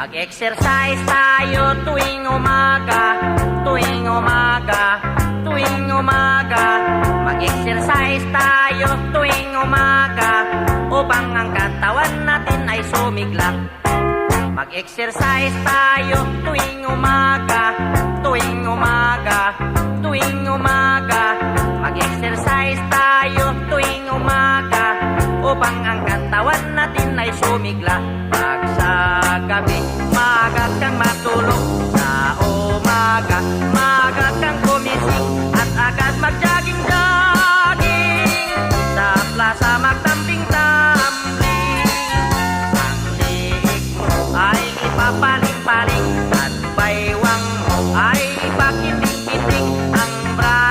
Mag-exercise tayo tuwing umaga, tuwing umaga, tuwing umaga. Mag-exercise tayo tuwing umaga upang ang katawan natin ay sumigla. Mag-exercise tayo tuwing umaga, tuwing umaga, tuwing umaga. Mag-exercise tayo tuwing umaga upang ang katawan natin ay sumigla. Pag sa gabi, maaga kang matulog, sa umaga,